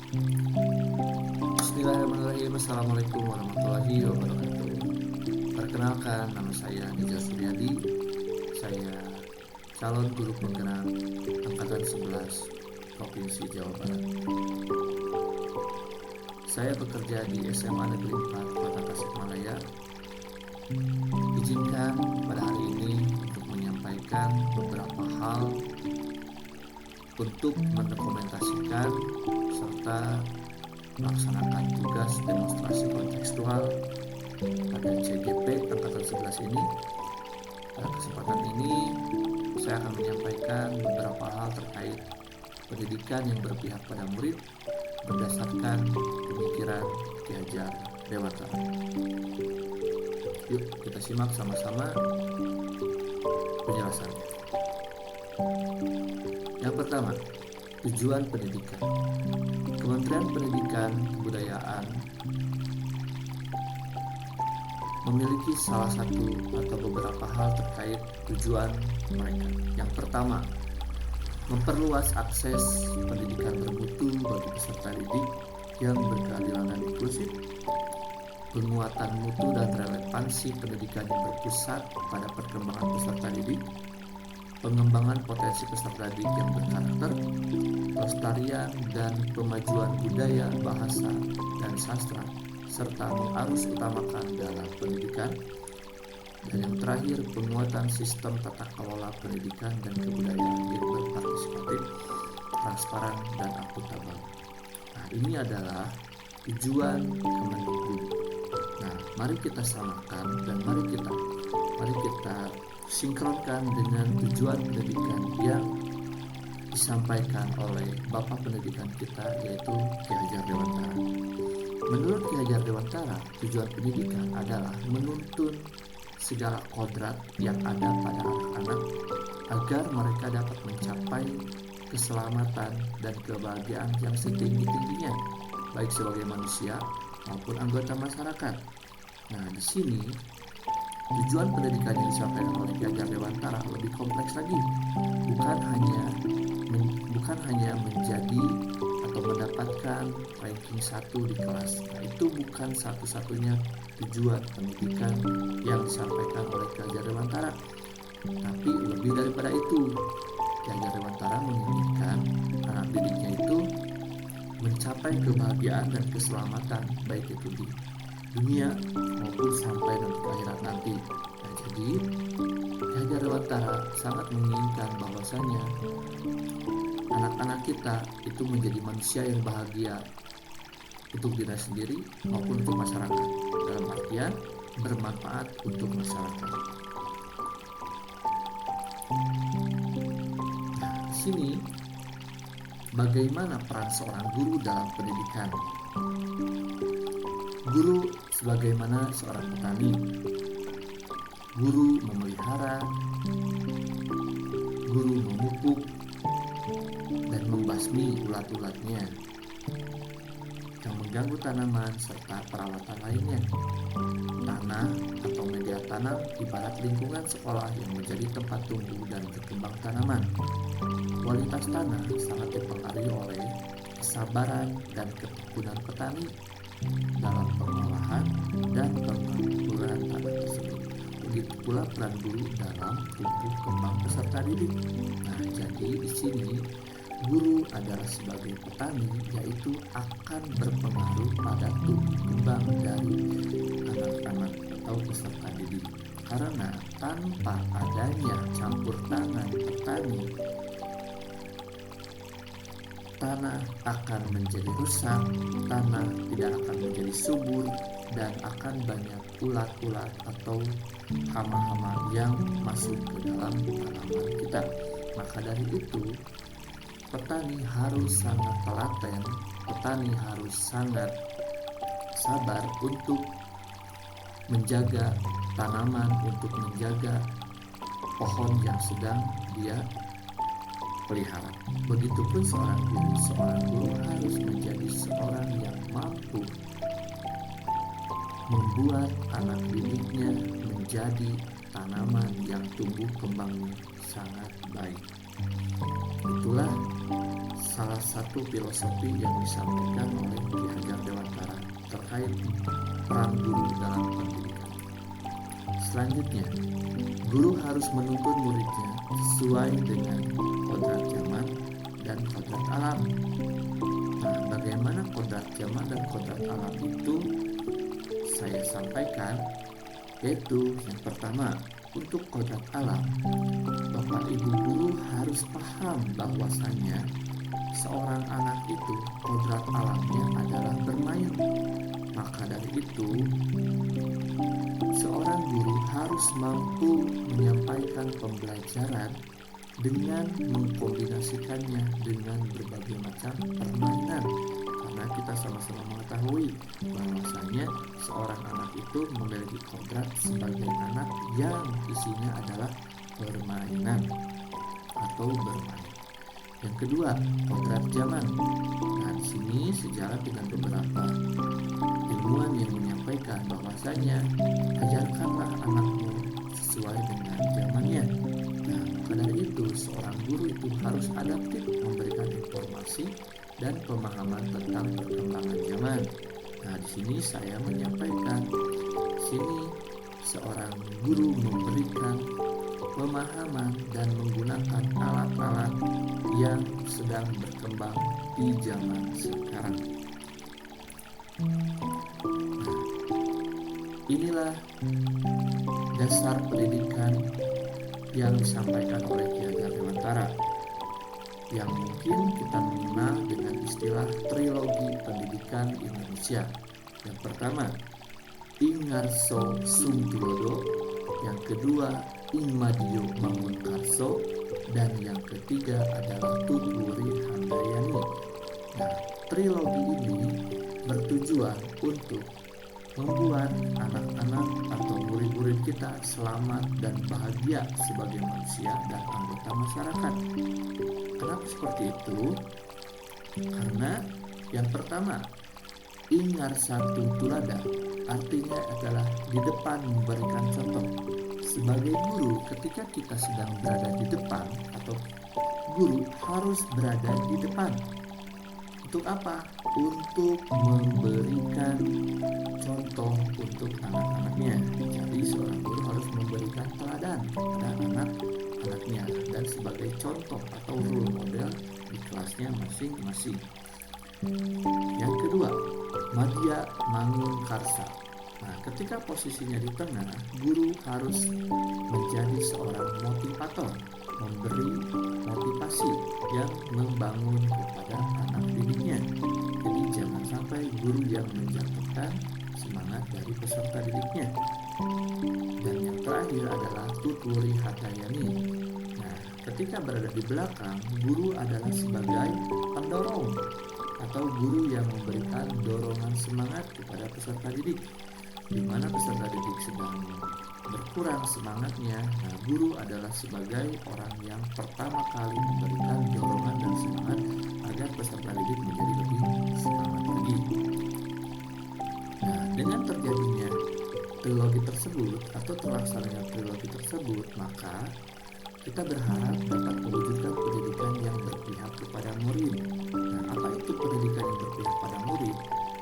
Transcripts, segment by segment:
Bismillahirrahmanirrahim. Assalamualaikum warahmatullahi wabarakatuh. Perkenalkan, nama saya Nizar Suryadi. Saya calon guru penggerak angkatan 11 Provinsi Jawa Barat. Saya bekerja di SMA Negeri 4 Kota Tasikmalaya. Izinkan pada hari ini untuk menyampaikan beberapa hal untuk mendokumentasikan serta melaksanakan tugas demonstrasi kontekstual pada CGP angkatan 11 ini. Pada kesempatan ini saya akan menyampaikan beberapa hal terkait pendidikan yang berpihak pada murid berdasarkan pemikiran Ki Hajar Dewantara. Yuk kita simak sama-sama penjelasannya. Yang pertama, tujuan pendidikan. Kementerian Pendidikan Kebudayaan memiliki salah satu atau beberapa hal terkait tujuan mereka. Yang pertama, memperluas akses pendidikan bermutu bagi peserta didik yang berkeadilan dan inklusif, penguatan mutu dan relevansi pendidikan yang berpusat pada perkembangan peserta didik, pengembangan potensi peserta didik yang berkarakter, pelestarian dan pemajuan budaya, bahasa, dan sastra, serta mengarus utamakan dalam pendidikan. Dan yang terakhir, penguatan sistem tata kelola pendidikan dan kebudayaan yang berpartisipatif, transparan, dan akuntabel. Nah, ini adalah tujuan Kemendikbud. Nah, mari kita samakan dan mari kita sinkronkan dengan tujuan pendidikan yang disampaikan oleh Bapak Pendidikan kita, yaitu Ki Hajar Dewantara. Menurut Ki Hajar Dewantara, tujuan pendidikan adalah menuntun segala kodrat yang ada pada anak-anak agar mereka dapat mencapai keselamatan dan kebahagiaan yang setinggi-tingginya, baik sebagai manusia maupun anggota masyarakat. Nah, di sini tujuan pendidikan yang disampaikan oleh Ki Hajar Dewantara lebih kompleks lagi, bukan hanya menjadi atau mendapatkan ranking 1 di kelas. Nah, itu bukan satu-satunya tujuan pendidikan yang disampaikan oleh Ki Hajar Dewantara, tapi lebih daripada itu. Ki Hajar Dewantara menginginkan anak didiknya itu mencapai kebahagiaan dan keselamatan, baik itu di dunia maupun sampai nanti ke akhirat nanti. Nah, jadi Ki Hajar Dewantara sangat menginginkan bahwasanya anak-anak kita itu menjadi manusia yang bahagia untuk diri sendiri maupun untuk masyarakat, dalam artian bermanfaat untuk masyarakat. Nah, di sini bagaimana peran seorang guru dalam pendidikan? Guru sebagaimana seorang petani. Guru memelihara, guru memupuk dan membasmi ulat-ulatnya yang mengganggu tanaman serta perawatan lainnya. Tanah atau media tanam ibarat lingkungan sekolah yang menjadi tempat tumbuh dan berkembang tanaman. Kualitas tanah sangat dipengaruhi oleh kesabaran dan ketekunan petani dalam pengolahan dan pengukuran tanah tersebut. Begitu pula peran guru dalam tumbuh kembang peserta didik. Nah, jadi di sini guru adalah sebagai petani, yaitu akan berpengaruh pada tumbuh kembang dari anak-anak atau peserta didik. Karena tanpa adanya campur tangan petani, tanah akan menjadi rusak, tanah tidak akan menjadi subur, dan akan banyak ulat-ulat atau hama-hama yang masuk ke dalam tanaman kita. Maka dari itu, petani harus sangat telaten, petani harus sangat sabar untuk menjaga tanaman, untuk menjaga pohon yang sedang dia pelihara. Begitupun seorang guru harus menjadi seorang yang mampu membuat anak didiknya menjadi tanaman yang tumbuh kembangnya sangat baik. Itulah salah satu filosofi yang disampaikan oleh Ki Hajar Dewantara terkait peran guru dalam pendidikan. Selanjutnya, guru harus menuntun muridnya sesuai dengan kodrat zaman dan kodrat alam. Nah, bagaimana kodrat zaman dan kodrat alam itu saya sampaikan, yaitu yang pertama, untuk kodrat alam, Bapak Ibu guru harus paham bahwasanya seorang anak itu kodrat alamnya adalah bermain. Maka dari itu, seorang guru harus mampu menyampaikan pembelajaran dengan mengkombinasikannya dengan berbagai macam permainan. Karena kita sama-sama mengetahui bahwasanya seorang anak itu memiliki kodrat sebagai anak yang isinya adalah permainan atau bermain. Yang kedua, kodrat zaman. Nah, di sini sejalan dengan beberapa ilmuwan yang menyampaikan bahwasanya ajarkanlah anakmu sesuai dengan zamannya. Nah, maka dari itu seorang guru itu harus adaptif memberikan informasi dan pemahaman tentang perkembangan zaman. Nah, di sini saya menyampaikan, sini seorang guru memberikan pemahaman dan menggunakan alat-alat yang sedang berkembang di zaman sekarang. Nah, inilah dasar pendidikan yang disampaikan oleh Ki Hajar Dewantara, yang mungkin kita mengenal dengan istilah trilogi pendidikan Indonesia. Yang pertama, Ing Ngarso Sung Tulodo, yang kedua Ing Madio Mangunkarso, dan yang ketiga adalah Tutwuri Handayani. Nah, trilogi ini bertujuan untuk membuat anak-anak atau murid-murid kita selamat dan bahagia sebagai manusia dan anggota masyarakat. Kenapa seperti itu? Karena yang pertama, Ingar Satu Tulada artinya adalah di depan memberikan contoh. Sebagai guru, ketika kita sedang berada di depan, atau guru harus berada di depan. Untuk apa? Untuk memberikan contoh untuk anak-anaknya. Jadi seorang guru harus memberikan teladan kepada anak-anaknya dan sebagai contoh atau role model di kelasnya masing-masing. Yang kedua, Madya Mangunkarsa. Nah, ketika posisinya di tengah, guru harus menjadi seorang motivator, memberi motivasi yang membangun kepada anak didiknya. Jadi jangan sampai guru yang menjatuhkan semangat dari peserta didiknya. Dan yang terakhir adalah Tutwuri Handayani. Nah, ketika berada di belakang, guru adalah sebagai pendorong atau guru yang memberikan dorongan semangat kepada peserta didik. Di mana peserta didik sedang berkurang semangatnya, nah guru adalah sebagai orang yang pertama kali memberikan dorongan dan semangat agar peserta didik menjadi lebih semangat lagi. Nah, dengan terjadinya trilogi tersebut atau terlaksananya trilogi tersebut, maka kita berharap dapat mewujudkan pendidikan yang berpihak kepada murid. Nah, apa itu pendidikan yang berpihak pada murid?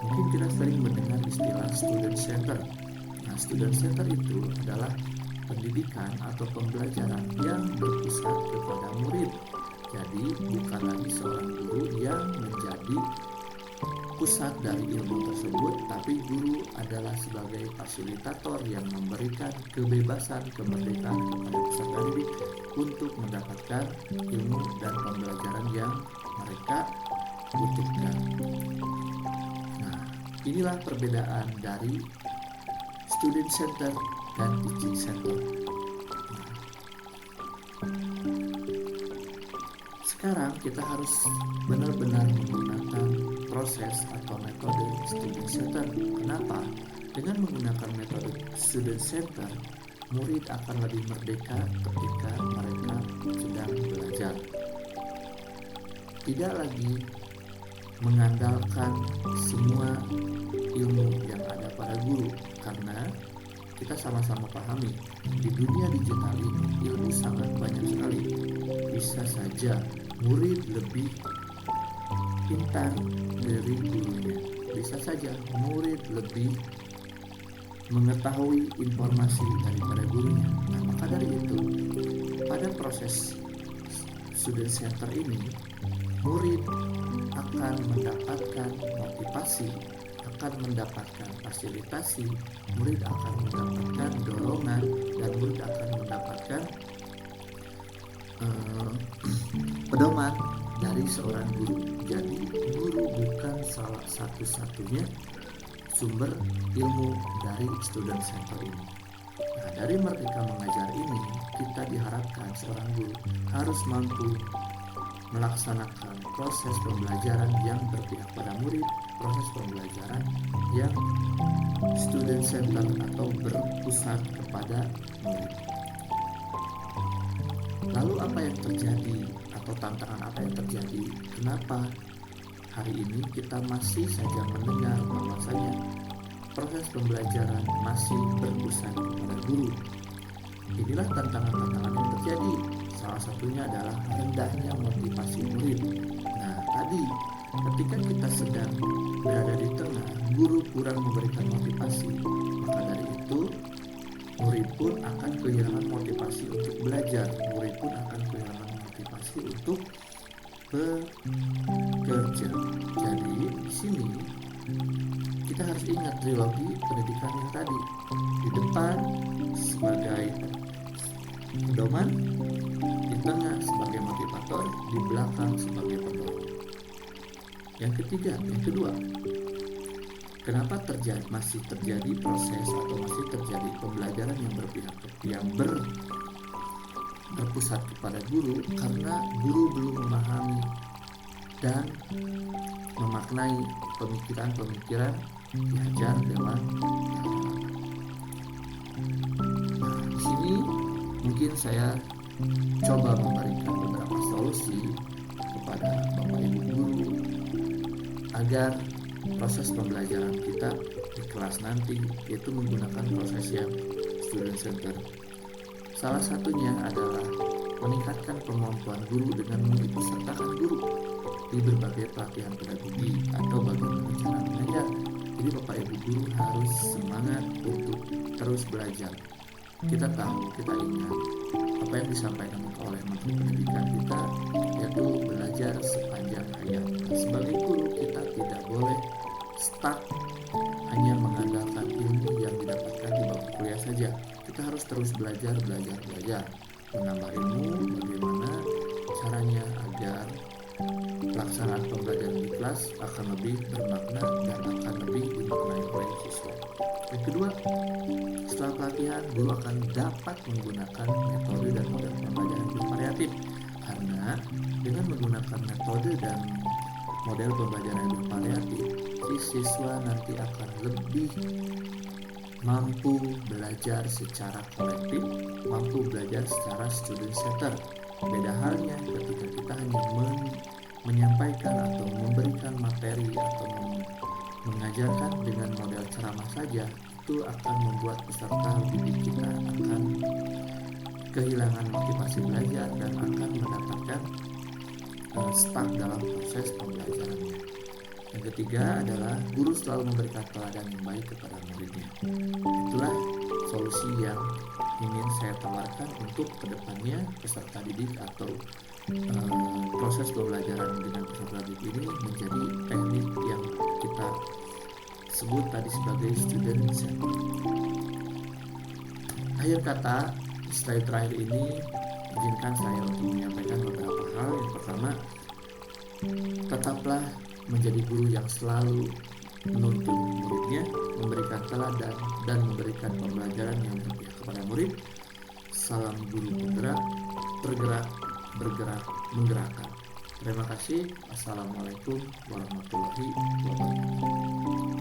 Mungkin kita sering mendengar istilah student center. Nah, student center itu adalah pendidikan atau pembelajaran yang berpusat kepada murid. Jadi bukan lagi seorang guru yang menjadi pusat dari ilmu tersebut, tapi guru adalah sebagai fasilitator yang memberikan kebebasan, kemerdekaan kepada peserta didik untuk mendapatkan ilmu dan pembelajaran yang mereka butuhkan. Nah, inilah perbedaan dari student center dan teaching center. Nah, sekarang kita harus benar-benar menggunakan proses atau metode student center. Kenapa? Dengan menggunakan metode student center, murid akan lebih merdeka ketika mereka sedang belajar. Tidak lagi mengandalkan semua ilmu yang ada pada guru, karena kita sama-sama pahami di dunia digital ini ilmu sangat banyak sekali. Bisa saja murid lebih pintar dari gurunya. Bisa saja murid lebih mengetahui informasi daripada gurunya. Nah, maka dari itu, pada proses student center ini, murid akan mendapatkan motivasi, akan mendapatkan fasilitasi, murid akan mendapatkan dorongan, dan murid akan mendapatkan pedoman dari seorang guru. Jadi guru bukan salah satu-satunya sumber ilmu dari student center ini. Nah, dari Merdeka Mengajar ini, kita diharapkan seorang guru harus mampu melaksanakan proses pembelajaran yang berpihak pada murid, proses pembelajaran yang student center atau berpusat kepada murid. Lalu apa yang terjadi atau tantangan apa yang terjadi? Kenapa hari ini kita masih saja mendengar bahwasanya proses pembelajaran masih berpusat kepada guru? Inilah tantangan-tantangan yang terjadi. Salah satunya adalah rendahnya motivasi murid. Nah, tadi ketika kita sedang berada di tengah, guru kurang memberikan motivasi, maka dari itu murid pun akan kehilangan motivasi untuk belajar. Murid pun akan kehilangan motivasi untuk bekerja. Jadi di sini kita harus ingat trilogi pendidikan yang tadi. Di depan sebagai pedoman, di tengah sebagai motivator, di belakang sebagai pendorong. Yang kedua, kenapa masih terjadi proses atau masih terjadi pembelajaran yang berpusat kepada guru? Karena guru belum memahami dan memaknai pemikiran-pemikiran diajar lewat. Nah, di sini mungkin saya coba memberikan beberapa solusi kepada Bapak Ibu guru agar proses pembelajaran kita di kelas nanti yaitu menggunakan proses yang student center. Salah satunya adalah meningkatkan kemampuan guru dengan mengikutsertakan guru di berbagai pelatihan pedagogi atau bagaimana cara mengajar. Jadi Bapak Ibu guru harus semangat untuk terus belajar. Kita tahu, kita ingat apa yang disampaikan oleh Menteri Pendidikan kita, yaitu belajar sepanjang hayat. Nah, sebagai guru kita tidak boleh stuck hanya mengandalkan ilmu yang didapatkan di bangku kuliah saja. Kita harus terus belajar, menambah ilmu bagaimana caranya agar pelaksanaan pembelajaran di kelas akan lebih bermakna dan akan lebih dimaknai oleh siswa. Yang kedua, setelah pelatihan, guru akan dapat menggunakan metode dan model pembelajaran bervariatif. Karena dengan menggunakan metode dan model pembelajaran bervariatif, si siswa nanti akan lebih mampu belajar secara kolektif, mampu belajar secara student center. Beda halnya ketika kita hanya menyampaikan atau memberikan materi atau mengajarkan dengan model ceramah saja, itu akan membuat peserta didik kita akan kehilangan motivasi belajar dan akan mendapatkan stuck dalam proses pembelajarannya. Yang ketiga adalah guru selalu memberikan teladan yang baik kepada muridnya. Itulah solusi yang ingin saya tawarkan untuk kedepannya peserta didik atau proses pembelajaran dengan peserta didik ini menjadi teknik yang kita sebut tadi sebagai student center. Akhir kata, slide terakhir ini izinkan saya untuk menyampaikan beberapa hal. Yang pertama, tetaplah menjadi guru yang selalu menuntun muridnya, memberikan teladan dan memberikan pembelajaran yang berpihak kepada murid. Salam guru penggerak, bergerak, bergerak, menggerakkan. Terima kasih. Assalamualaikum warahmatullahi wabarakatuh.